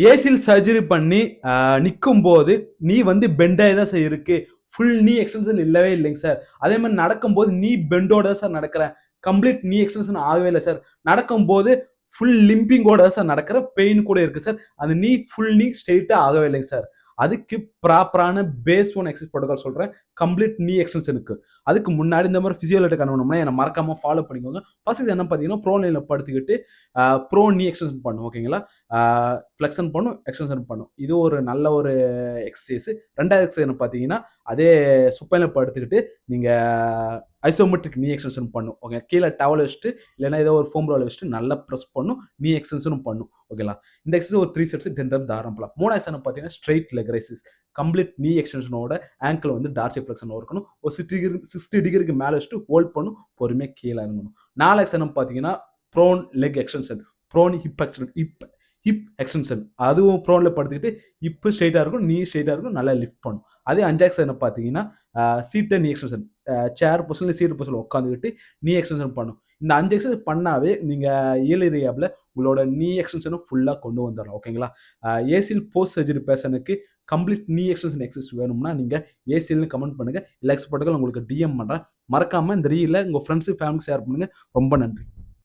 ஏசில் surgery பண்ணி நிற்கும் போது நீ வந்து பெண்டாகி தான் சார் இருக்கு, ஃபுல் நீ எக்ஸ்டென்ஷன் இல்லவே இல்லைங்க சார். அதே மாதிரி நடக்கும்போது நீ பெண்டோட தான் சார் நடக்கிறேன், கம்ப்ளீட் நீ எக்ஸ்டென்ஷன் ஆகவே இல்லை சார். நடக்கும்போது ஃபுல் லிம்பிங்கோட தான் சார் நடக்கிற, பெயின் கூட இருக்கு சார். அந்த நீ ஃபுல் நீ ஸ்ட்ரெயிட்டா ஆகவே இல்லைங்க சார். அதுக்கு ப்ராப்பரான பேஸ் ஒன் எக்ஸசைஸ் ப்ரோட்டோகால் சொல்றேன், கம்ப்ளீட் நீ எக்ஸ்டென்ஷனுக்கு. அதுக்கு முன்னாடி இந்த மாதிரி பிசியோலஜிக் அணுகணும்னா என்னை மறக்காம ஃபாலோ பண்ணிக்கோங்க. ஃபர்ஸ்ட் என்ன பார்த்தீங்கன்னா ப்ரோ லைனில் படுத்துக்கிட்டு ப்ரோ நீ எக்ஸ்டென்ஷன் பண்ணும், ஓகேங்களா? ஃப்ளெக்ஷன் பண்ணும், எக்ஸ்டென்ஷன் பண்ணும். இது ஒரு நல்ல ஒரு எக்ஸசைஸ். ரெண்டாவது எக்ஸசைஸ் பார்த்தீங்கன்னா அதே சுப்பையில் படுத்துக்கிட்டு நீங்கள் ஐசோமெட்ரிக் நீ எக்ஸ்டென்ஷன் பண்ணும், ஓகே? கீழே டவல் வச்சுட்டு இல்லைன்னா ஏதோ ஒரு ஃபோம் ரோல் வச்சுட்டு நல்லா ப்ரெஸ் பண்ணும், நீ எக்ஸ்டென்ஷனும் பண்ணும், ஓகேங்களா? இந்த எக்ஸசைஸ் ஒரு 3 செட்ஸ் 10 ரெப் தாராளம் பண்ணலாம். மூணாவது எக்ஸசைஸ் பார்த்தீங்கன்னா ஸ்ட்ரைட் லெக் ரைசஸ். கம்ப்ளீட் நீ எக்ஸ்டென்ஷனோட ஆங்கிள் வந்து டார்சி ஃப்ளெக்ஷன் இருக்கணும். ஒரு 60 டிகிரிக்கு மேலே வச்சுட்டு ஹோல்ட் பண்ணும், பொறுமையாக கீழே இறங்கணும். 4 எக்ஸசைஸ் பார்த்தீங்கன்னா prone leg extension, prone hip extension. அதுவும் ப்ரோன்ல படுத்துக்கிட்டு ஹிப்பு ஸ்ட்ரெயிட்டாக இருக்கும், நீ ஸ்ட்ரெயிட்டாக இருக்கும், நல்லா லிஃப்ட் பண்ணும். அதே 5 எக்ஸசைஸ் பார்த்தீங்கன்னா சீட்டட் நீ எக்ஸ்டென்ஷன், சேர் பொசிஷன்ல சீட் பொசிஷன்ல உட்காந்துக்கிட்டு நீ எக்ஸ்டென்ஷன் பண்ணும். இந்த 5 எக்ஸசைஸ் பண்ணாவே நீங்கள் இயர்லி ரீஹாப்ல உங்களோட நீ எக்ஸ்டென்ஷனும் ஃபுல்லாக கொண்டு வந்துடலாம், ஓகேங்களா? ஏசிஎல் போஸ்ட் சர்ஜரி பேஷனுக்கு கம்ப்ளீட் நீ எக்ஸ்டென்ஷன் எக்ஸசைஸ் வேணும்னா நீங்கள் ஏசிஎல்னு கமெண்ட் பண்ணுங்க. இல்லை எக்ஸ்பர்ட்டுகள் உங்களுக்கு டிஎம் பண்ணுறேன். மறக்காமல் இந்த ரீல உங்கள் ஃப்ரெண்ட்ஸு ஃபேமிலிக்கு ஷேர் பண்ணுங்க. ரொம்ப நன்றி.